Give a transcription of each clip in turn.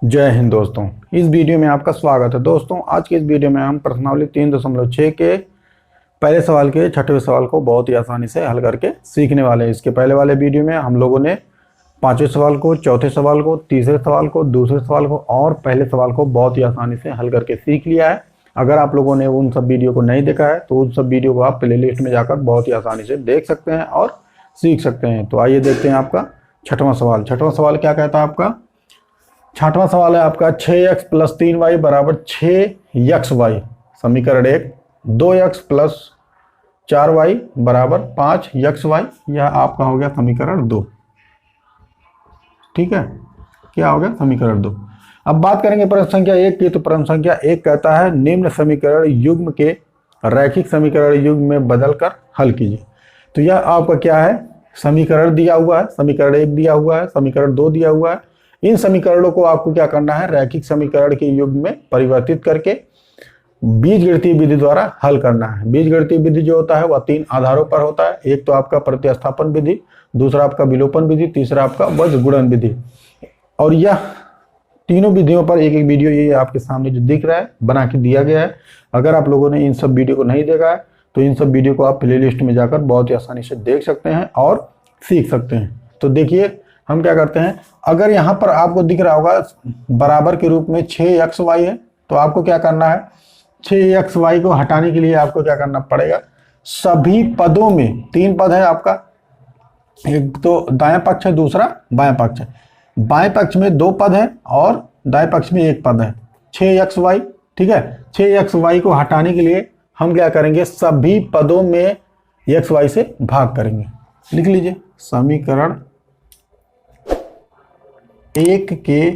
जय हिंद दोस्तों। इस वीडियो में आपका स्वागत है। दोस्तों आज के इस वीडियो में हम प्रश्नावली 3.6 के पहले सवाल के छठवें सवाल को बहुत ही आसानी से हल करके सीखने वाले हैं। इसके पहले वाले वीडियो में हम लोगों ने पांचवें सवाल को, चौथे सवाल को, तीसरे सवाल को, दूसरे सवाल को और पहले सवाल को बहुत ही आसानी से हल करके सीख लिया है। अगर आप लोगों ने उन सब वीडियो को नहीं देखा है तो उन सब वीडियो को आप प्ले लिस्ट में जाकर बहुत ही आसानी से देख सकते हैं और सीख सकते हैं। तो आइए देखते हैं आपका छठवां सवाल। छठवां सवाल क्या कहता है आपका? छठवां सवाल है आपका 6x + 3y = 6xy। समीकरण 1। 2x + 4y = 5xy। यह आपका हो गया समीकरण 2। ठीक है, क्या हो गया? समीकरण 2। अब बात करेंगे प्रश्न संख्या 1 की। तो प्रश्न संख्या 1 कहता है निम्न समीकरण युग्म के रैखिक समीकरण युग्म में बदलकर हल कीजिए। तो यह आपका क्या है? समीकरण दिया हुआ है, समीकरण 1 दिया हुआ है, समीकरण 2 दिया हुआ है। इन समीकरणों को आपको क्या करना है? रैखिक समीकरण के युग्म में परिवर्तित करके बीजगणितीय विधि द्वारा हल करना है। बीजगणितीय विधि जो होता है वह 3 आधारों पर होता है। एक तो आपका प्रतिस्थापन विधि, दूसरा आपका विलोपन विधि, तीसरा आपका वज्रगुणन विधि। और यह तीनों विधियों पर एक एक वीडियो ये आपके सामने जो दिख रहा है बना के दिया गया है। अगर आप लोगों ने इन सब वीडियो को नहीं देखा है तो इन सब वीडियो को आप प्ले लिस्ट में जाकर बहुत ही आसानी से देख सकते हैं और सीख सकते हैं। तो देखिए हम क्या करते हैं, अगर यहाँ पर आपको दिख रहा होगा बराबर के रूप में 6xy है तो आपको क्या करना है? 6xy को हटाने के लिए आपको क्या करना पड़ेगा? सभी पदों में 3 पद है आपका, एक तो दाएं पक्ष है, दूसरा बाएं पक्ष है। बाएं पक्ष में 2 पद है और दाएं पक्ष में 1 पद है, 6xy। ठीक है, 6xy को हटाने के लिए हम क्या करेंगे? सभी पदों में xy से भाग करेंगे। लिख लीजिए समीकरण 1 के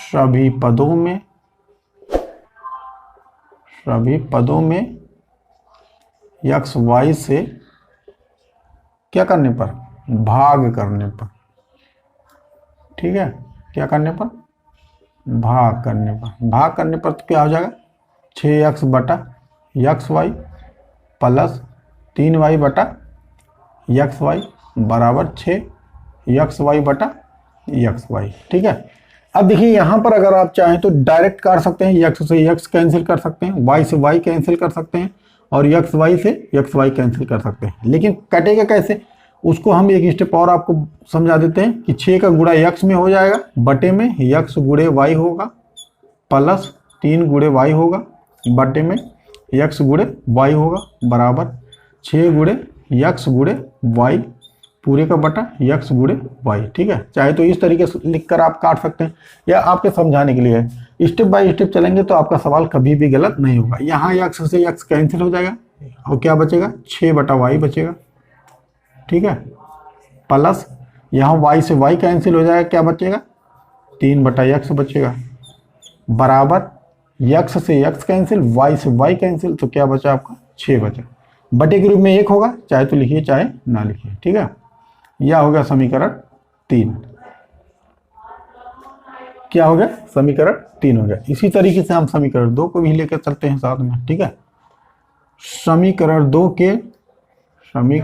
सभी पदों में xy से क्या करने पर? भाग करने पर। ठीक है, क्या करने पर? भाग करने पर। भाग करने पर तो क्या हो जाएगा? 6x बटा xy प्लस 3y बटा xy बराबर 6xy बटा xy। ठीक है, अब देखिए यहाँ पर अगर आप चाहें तो डायरेक्ट कर सकते हैं, x से x कैंसिल कर सकते हैं, y से y कैंसिल कर सकते हैं और xy से xy कैंसिल कर सकते हैं। लेकिन कटेगा कैसे उसको हम एक स्टेप और आपको समझा देते हैं कि 6 का गुणा x में हो जाएगा, बटे में x गुणे y होगा प्लस 3 गुणे y होगा, बटे में x गुणे y होगा बराबर 6 गुणे x गुणे y पूरे का बटा x गुणे y। ठीक है, चाहे तो इस तरीके से लिखकर आप काट सकते हैं या आपके समझाने के लिए है। स्टेप बाय स्टेप चलेंगे तो आपका सवाल कभी भी गलत नहीं होगा। यहाँ x से x कैंसिल हो जाएगा और क्या बचेगा? 6 बटा y बचेगा। ठीक है, प्लस यहाँ y से y कैंसिल हो जाएगा, क्या बचेगा? 3 बटा x बचेगा बराबर x से x कैंसिल, y से y कैंसिल, तो क्या बचा आपका? 6 बचा। बटे के रूप में 1 होगा, चाहे तो लिखिए चाहे ना लिखिए। ठीक है, यह हो गया समीकरण 3। क्या हो गया? समीकरण 3 हो गया। इसी तरीके से हम समीकरण 2 को भी लेकर चलते हैं साथ में। ठीक है, समीकरण 2 के सभी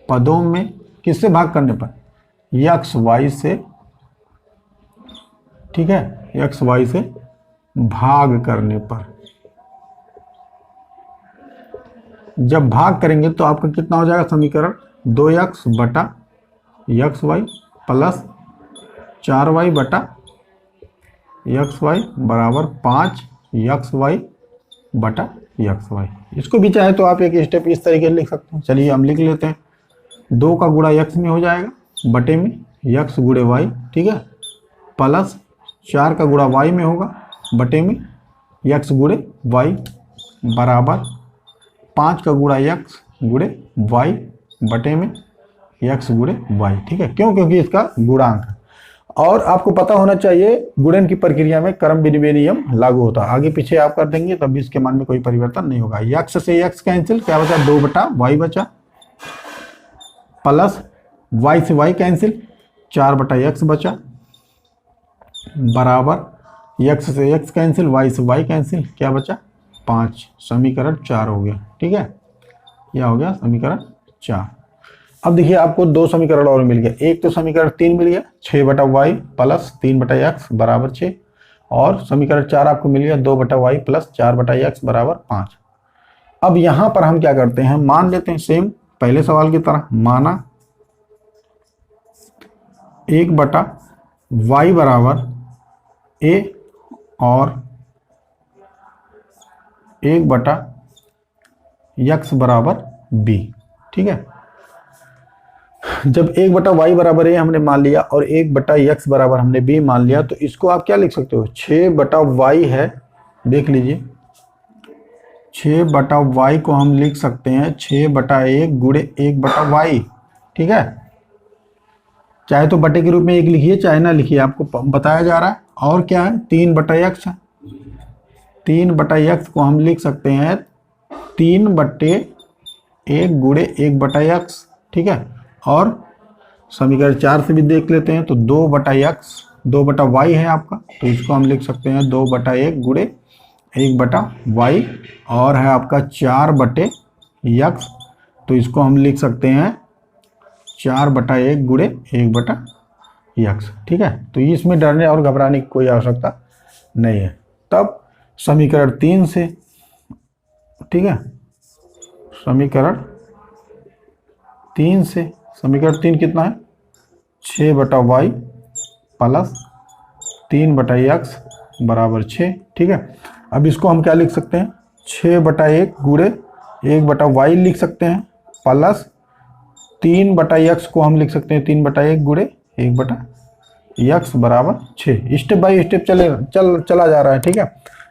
पदों में किससे भाग करने पर? xy से। ठीक है, xy से भाग करने पर। जब भाग करेंगे तो आपका कितना हो जाएगा? समीकरण 2x बटा xy प्लस 4y बटा xy बराबर 5xy बटा xy। इसको भी चाहे तो आप एक स्टेप इस तरीके से लिख सकते हैं। चलिए हम लिख लेते हैं। 2 का गुणा x में हो जाएगा, बटे में x गुणे y। ठीक है, प्लस 4 का गुणा y में होगा, बटे में x गुणे y बराबर 5 का गुणा x गुणे y बटे में x गुणे y। ठीक है, क्यों? क्योंकि इसका गुणांक है। और आपको पता होना चाहिए गुणन की प्रक्रिया में क्रम विनिमय नियम लागू होता है। आगे पीछे आप कर देंगे तब इसके मान में कोई परिवर्तन नहीं होगा। x से x कैंसिल, क्या बचा? 2 बटा y बचा प्लस y से y कैंसिल, 4 बटा x बचा बराबर x से x कैंसिल, y से y कैंसिल, क्या बचा? 5, समीकरण 4 हो गया। ठीक है, यह हो गया समीकरण 4। अब देखिए आपको दो समीकरण और मिल गया। एक तो समीकरण 3 मिल गया 6/y प्लस 3/x बराबर 6, और समीकरण 4 आपको मिल गया 2/y प्लस 4/x बराबर 5। अब यहां पर हम क्या करते हैं, मान लेते हैं सेम पहले सवाल की तरह, माना 1/y बराबर a और 1/x बराबर b। ठीक है, जब 1/y बराबर a हमने मान लिया और 1/x बराबर हमने b मान लिया, तो इसको आप क्या लिख सकते हो, 6/y है, देख लीजिए 6/y को हम लिख सकते हैं 6/1 गुणे 1/y। ठीक है, चाहे तो बटे के रूप में एक लिखिए चाहे ना लिखिए, आपको बताया जा रहा है। और क्या है 3/x, 3/x को हम लिख सकते हैं 3/1 गुणे 1/x। ठीक है, और समीकरण 4 से भी देख लेते हैं, तो 2/x 2/y है आपका, तो इसको हम लिख सकते हैं 2/1 गुणे 1/y, और है आपका 4/x, तो इसको हम लिख सकते हैं 4/1 गुणे 1/x। ठीक है, तो इसमें डरने और घबराने की कोई आवश्यकता नहीं है। तब समीकरण 3 से, ठीक है, समीकरण 3 से, समीकरण 3 कितना है 6/y प्लस 3/x बराबर 6। ठीक है, अब इसको हम क्या लिख सकते हैं 6/1 गुणे 1/y लिख सकते हैं, प्लस 3/x को हम लिख सकते हैं 3/1 गुणे 1/x बराबर 6। स्टेप बाय स्टेप चला जा रहा है। ठीक है,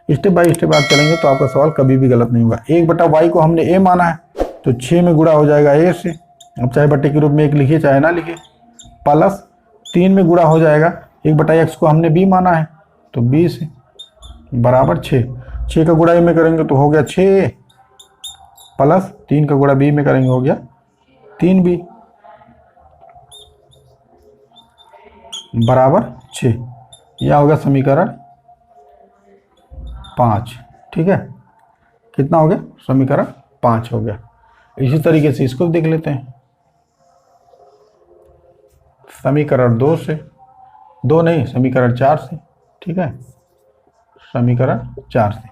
स्टेप बाय स्टेप आप चलेंगे तो आपका सवाल कभी भी गलत नहीं होगा। 1/y को हमने a माना है, तो 6 में गुणा हो जाएगा a से, अब चाहे बट्टे के रूप में एक लिखिए चाहे ना लिखिए, प्लस 3 में गुणा हो जाएगा 1/x को हमने b माना है, तो b से बराबर 6। 6 का गुणा a में करेंगे तो हो गया 6, प्लस 3 का गुणा b में करेंगे हो गया 3b बराबर 6। यह होगा समीकरण 5। ठीक है, कितना हो गया, समीकरण 5 हो गया। इसी तरीके से इसको देख लेते हैं, समीकरण 2 से, 2 नहीं समीकरण 4 से। ठीक है, समीकरण 4 से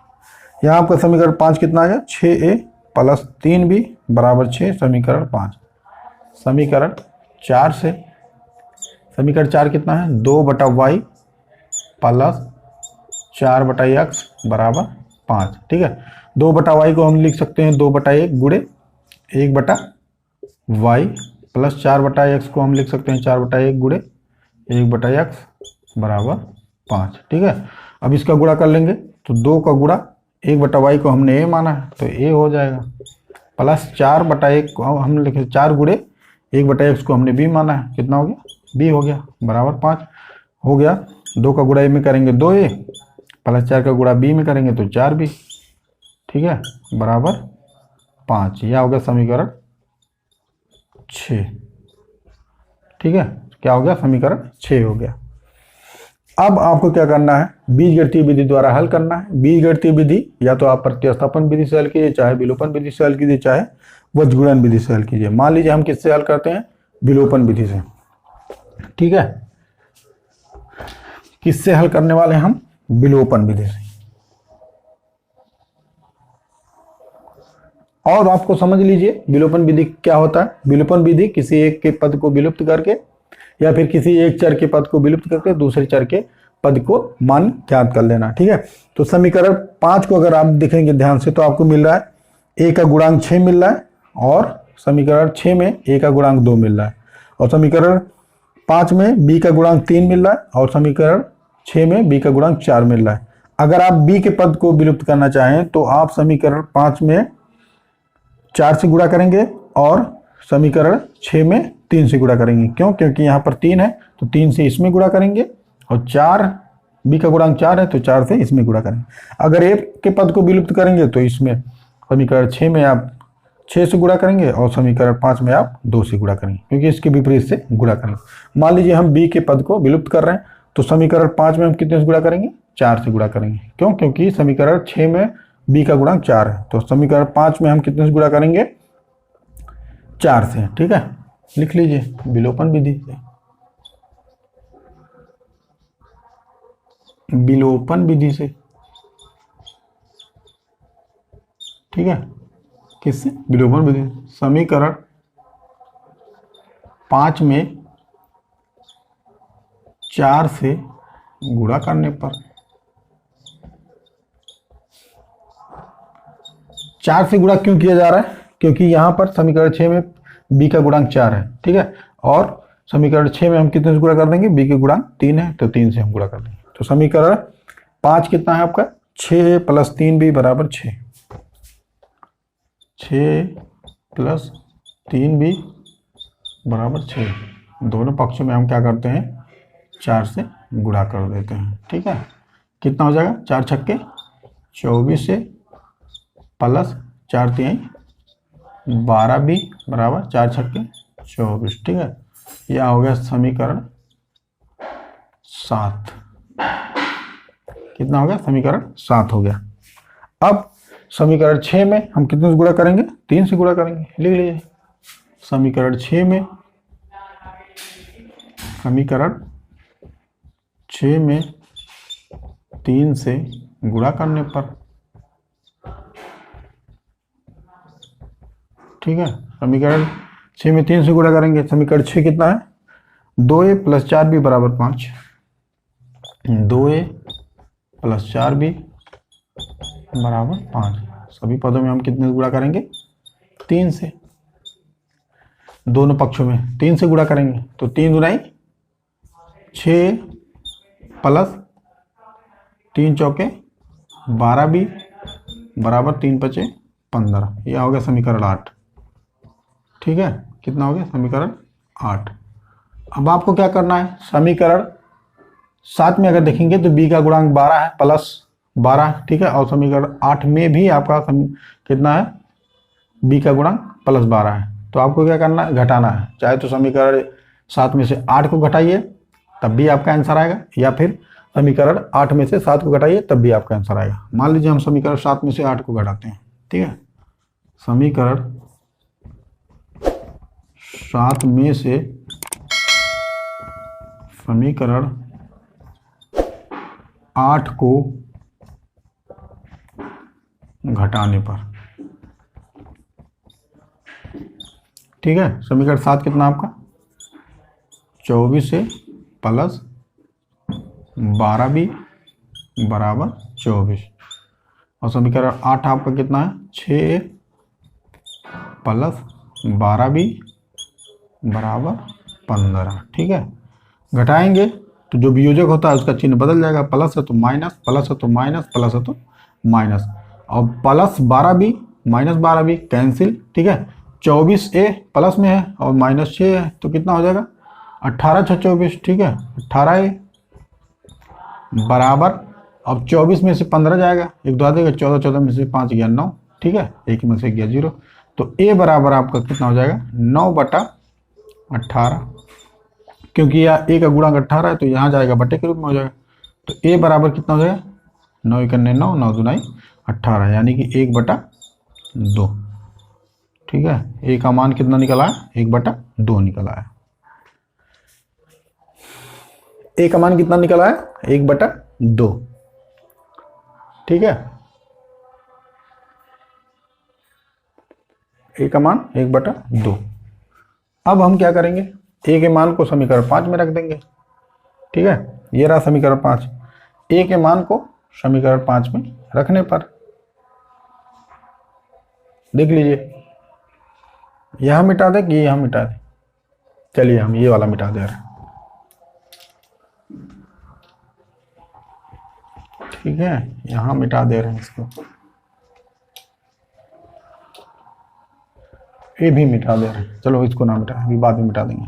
यहाँ आपका समीकरण 5 कितना आ गया 6a प्लस 3b बराबर 6, समीकरण 5। समीकरण 4 से, समीकरण 4 कितना है 2/y प्लस 4/x बराबर 5। ठीक है, 2/y को हम लिख सकते हैं 2/1 गुणे 1/y, प्लस 4/x को हम लिख सकते हैं 4/1 गुणे 1/x बराबर 5। ठीक है, अब इसका गुणा कर लेंगे तो 2 का गुणा 1/y को हमने a माना है तो a हो जाएगा, प्लस 4/1 को हम लिखे 4 गुणे 1/x को हमने b माना है, कितना हो गया b हो गया बराबर 5 हो गया। 2 का गुणा a में करेंगे 2a, प्लस 4 का गुणा b में करेंगे तो 4b। ठीक है, बराबर 5। यह हो गया समीकरण 6। ठीक है, क्या हो गया समीकरण 6 हो गया। अब आपको क्या करना है, बीजगणितीय विधि द्वारा हल करना है। बीजगणितीय विधि या तो आप प्रतिस्थापन विधि से हल कीजिए, चाहे विलोपन विधि से हल कीजिए, चाहे वज्रगुणन विधि से हल कीजिए। मान लीजिए हम किससे हल करते हैं, विलोपन विधि से। ठीक है, किससे हल करने वाले हैं हम, विलोपन विधि से। और आपको समझ लीजिए विलोपन विधि क्या होता है। विलोपन विधि किसी एक के पद को विलुप्त करके या फिर किसी एक चर के पद को विलुप्त करके दूसरे चर के पद को मान ज्ञात कर लेना। ठीक है, तो समीकरण 5 को अगर आप देखेंगे ध्यान से तो आपको मिल रहा है a का गुणांक 6 मिल रहा है, और समीकरण 6 में a का गुणांक 2 मिल रहा है, और समीकरण 5 में b का गुणांक 3 मिल रहा है, और समीकरण 6 में b का गुणांक 4 मिल रहा है। अगर आप b के पद को विलुप्त करना चाहें तो आप समीकरण 5 में 4 से गुणा करेंगे और समीकरण 6 में 3 से गुणा करेंगे। क्यों, क्योंकि यहाँ पर 3 है तो 3 से इसमें गुणा करेंगे, और 4 b का गुणांक 4 है तो 4 से इसमें गुणा करेंगे। अगर a के पद को विलुप्त करेंगे तो इसमें समीकरण 6 में आप 6 से गुणा करेंगे, और समीकरण 5 में आप 2 से गुणा करेंगे, क्योंकि इसके विपरीत से गुणा करेंगे। मान लीजिए हम b के पद को विलुप्त कर रहे हैं तो समीकरण 5 में हम कितने से गुणा करेंगे, 4 से गुणा करेंगे। क्यों, क्योंकि समीकरण 6 में बी का गुणांक 4 है, तो समीकरण 5 में हम कितने से गुणा करेंगे? 4 से। ठीक है, लिख लीजिए विलोपन विधि से। विलोपन विधि से, ठीक है, किससे? विलोपन विधि। समीकरण 5 में 4 से गुणा करने पर, 4 से गुणा क्यों किया जा रहा है? क्योंकि यहां पर समीकरण 6 में बी का गुणांक 4 है, ठीक है, और समीकरण 6 में हम कितने से गुणा कर देंगे? बी के गुणांक 3 है, तो 3 से हम गुणा कर देंगे। तो समीकरण 5 कितना है आपका? 6 + 3b = 6। 6 + 3b = 6। दोनों पक्षों में हम क्या करते हैं? 4 से गुणा कर देते हैं। ठीक है, कितना हो जाएगा? 4 छक्के 24 से प्लस 4 तिहाई 12b = 4 छक्के 24। ठीक है, यह हो गया समीकरण 7। कितना हो गया? समीकरण 7 हो गया। अब समीकरण 6 में हम कितने से गुणा करेंगे? 3 से गुणा करेंगे। लिख लीजिए समीकरण 6 में, समीकरण 6 में 3 से गुणा करने पर, ठीक है, समीकरण 6 में 3 से गुणा करेंगे। समीकरण 6 कितना है? 2a + 4b = 5। 2a + 4b = 5। सभी पदों में हम कितने से गुणा करेंगे? 3 से। दोनों पक्षों में 3 से गुणा करेंगे, तो 3 दूनी 6 प्लस 3 चौके 12b = 3 × 5 = 15। यह हो गया समीकरण 8। ठीक है, कितना हो गया? समीकरण 8। अब आपको क्या करना है? समीकरण 7 में अगर देखेंगे तो b का गुणांक 12 है +12, ठीक है, और समीकरण 8 में भी आपका कितना है? b का गुणांक +12 है। तो आपको क्या करना है? घटाना है। चाहे तो समीकरण 7 में से 8 को घटाइए तब भी आपका आंसर आएगा, या फिर समीकरण 8 में से 7 को घटाइए तब भी आपका आंसर आएगा। मान लीजिए हम समीकरण 7 में से 8 को घटाते हैं। ठीक है, समीकरण 7 में से समीकरण 8 को घटाने पर, ठीक है, समीकरण 7 कितना आपका? 24 से प्लस 12b = 24, और समीकरण 8 आपका कितना है? 6 प्लस 12b = 15। ठीक है, घटाएंगे तो जो वियोजक होता है उसका चिन्ह बदल जाएगा। प्लस है तो माइनस, प्लस है तो माइनस, प्लस है तो माइनस, और plus 12b minus 12b cancel. ठीक है, 24a प्लस में है और -6 है, तो कितना हो जाएगा? 18 × 6 = 24। ठीक है, 18a बराबर, अब 24 में से 15 जाएगा, 1 2 देगा, 14 14 में से 5 गया 9। ठीक है, 1 में से गया 0, तो a बराबर आपका कितना हो जाएगा? 9/18, क्योंकि यह a का गुणांक 18 है तो यहाँ जाएगा बटे के रूप में हो जाएगा। तो a बराबर कितना हो जाएगा? 9 × 9 9 दूनी 18, यानी कि 1/2। ठीक है, a का मान कितना निकला है? 1/2 निकला है। a का मान कितना निकला है? 1/2। ठीक है, a का मान 1/2। अब हम क्या करेंगे? a के मान को समीकरण 5 में रख देंगे। ठीक है, ये रहा समीकरण 5। a के मान को समीकरण 5 में रखने पर देख लीजिए, यह मिटा दे कि यह मिटा दे? चलिए हम ये वाला मिटा दे रहे हैं। ठीक है, यहां मिटा दे रहे हैं इसको, ये भी मिटा दे रहे हैं। चलो इसको ना मिटा, अभी बाद में मिटा देंगे।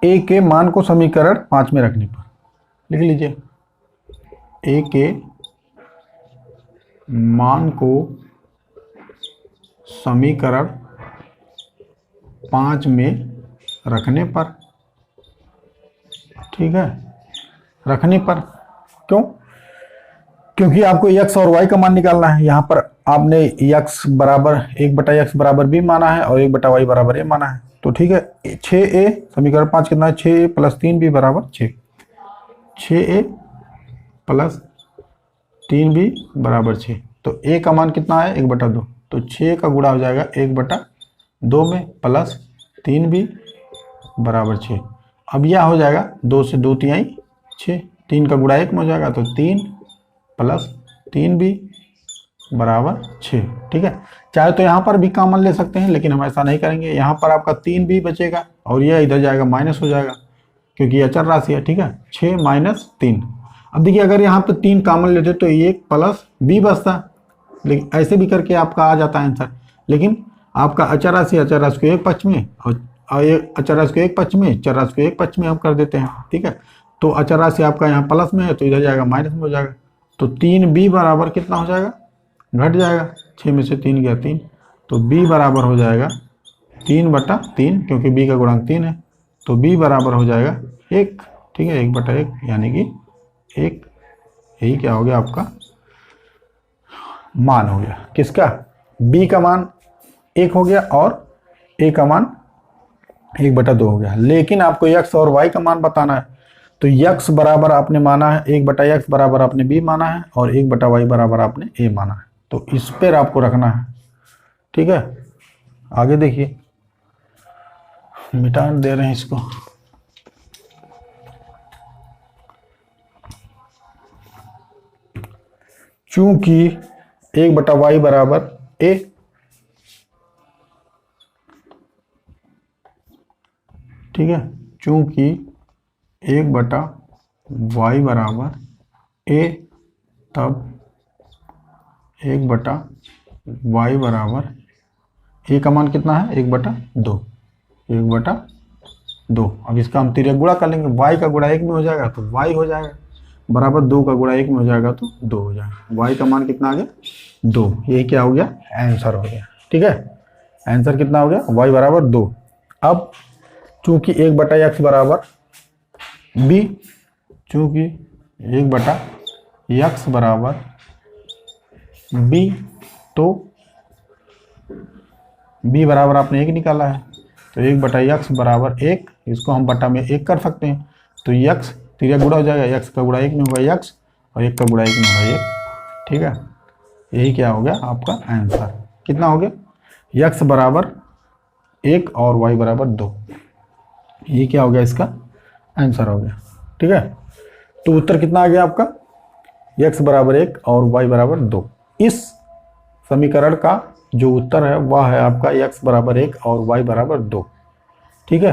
a के मान को समीकरण 5 में रखने पर लिख लीजिए, a के मान को समीकरण 5 में रखने पर, ठीक है, रखने पर। क्यों? क्योंकि आपको x और y का मान निकालना है। यहाँ पर आपने x बराबर 1/x बराबर b माना है और 1/y बराबर a माना है। तो ठीक है, 6a समीकरण 5 कितना है? 6a + 3b बराबर 6। 6a + 3b बराबर 6। तो a का मान कितना है? 1/2। तो 6 का गुणा हो जाएगा 1/2 में प्लस 3b बराबर 6। अब यह हो जाएगा 2 से 2 तिहाई 6, 3 का गुणा 1 में हो जाएगा तो 3 + 3b बराबर 6। ठीक है, चाहे तो यहाँ पर भी कॉमन ले सकते हैं, लेकिन हम ऐसा नहीं करेंगे। यहाँ पर आपका 3b बचेगा और यह इधर जाएगा माइनस हो जाएगा, क्योंकि यह अचर राशि है। ठीक है, 6 - 3। अब देखिए, अगर यहाँ पे 3 कॉमन लेते तो 1 + b बचता, लेकिन ऐसे भी करके आपका आ जाता है आंसर। लेकिन आपका अचर राशि को एक पक्ष में और अचर राशि को एक पक्ष में, चर राशि को एक पक्ष में हम कर देते हैं। ठीक है, तो अचर राशि आपका यहाँ प्लस में है तो इधर जाएगा माइनस में हो जाएगा। तो 3b बराबर कितना हो जाएगा? घट जाएगा, 6 में से 3 गया 3, तो b बराबर हो जाएगा 3/3, क्योंकि b का गुणांक 3 है। तो b बराबर हो जाएगा 1। ठीक है, 1/1 यानी कि 1। यही क्या हो गया? आपका मान हो गया। किसका? b का मान 1 हो गया और a का मान 1/2 हो गया। लेकिन आपको x और y का मान बताना है। तो x बराबर आपने माना है 1/x बराबर आपने b माना है और 1/y बराबर आपने a माना है। तो इस पर आपको रखना है। ठीक है, आगे देखिए, मिटा दे रहे हैं इसको। चूंकि 1/y बराबर a, ठीक है, चूंकि 1/y बराबर a, तब 1/y बराबर a का मान कितना है? 1/2। 1/2। अब इसका हम तिर्यक गुणा कर लेंगे। y का गुणा 1 में हो जाएगा तो y हो जाएगा, बराबर 2 का गुणा 1 में हो जाएगा तो 2 हो जाएगा। y का मान कितना आ गया? 2। ये क्या हो गया? आंसर हो गया। ठीक है, आंसर कितना हो गया? y बराबर 2। अब चूंकि 1/x बराबर b, चूंकि 1/x बराबर b, तो b बराबर आपने 1 निकाला है, तो 1/x बराबर 1, इसको हम बटा में 1 कर सकते हैं। तो x तिर्यक गुणा हो जाएगा, x का गुणा 1 में होगा x और 1 का गुणा 1 में होगा 1। ठीक है, यही क्या हो गया? आपका आंसर कितना हो गया? x बराबर 1 और y बराबर 2। ये क्या हो गया? इसका आंसर हो गया। ठीक है, तो उत्तर कितना आ गया आपका? x बराबर 1 और y बराबर 2। इस समीकरण का जो उत्तर है वह है आपका x बराबर 1 और y बराबर 2। ठीक है,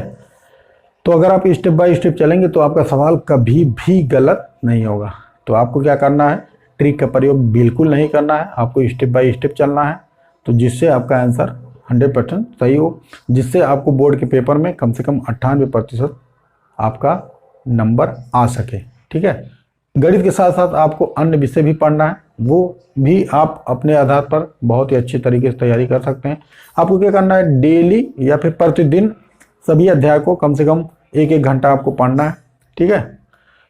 तो अगर आप स्टेप बाय स्टेप चलेंगे तो आपका सवाल कभी भी गलत नहीं होगा। तो आपको क्या करना है? ट्रिक का प्रयोग बिल्कुल नहीं करना है, आपको स्टेप बाय स्टेप चलना है, तो जिससे आपका आंसर 100% सही हो, जिससे आपको बोर्ड के पेपर में कम से कम 98% आपका नंबर आ सके। ठीक है, गणित के साथ साथ आपको अन्य विषय भी पढ़ना है, वो भी आप अपने आधार पर बहुत ही अच्छे तरीके से तैयारी कर सकते हैं। आपको क्या करना है? डेली या फिर प्रतिदिन सभी अध्याय को कम से कम 1-1 घंटा आपको पढ़ना है। ठीक है,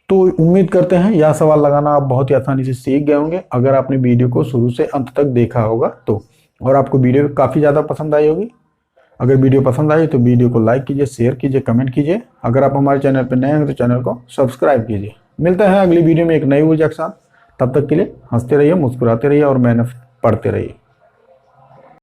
तो उम्मीद करते हैं यह सवाल लगाना आप बहुत ही आसानी से सीख गए होंगे, अगर आपने वीडियो को शुरू से अंत तक देखा होगा तो, और आपको वीडियो काफ़ी ज़्यादा पसंद आई होगी। अगर वीडियो पसंद आई तो वीडियो को लाइक कीजिए, शेयर कीजिए, कमेंट कीजिए। अगर आप हमारे चैनल पर नए हैं तो चैनल को सब्सक्राइब कीजिए। मिलते हैं अगली वीडियो में एक नई ऊर्जा के साथ। तब तक के लिए हंसते रहिए, मुस्कुराते रहिए और मेहनत पढ़ते रहिए।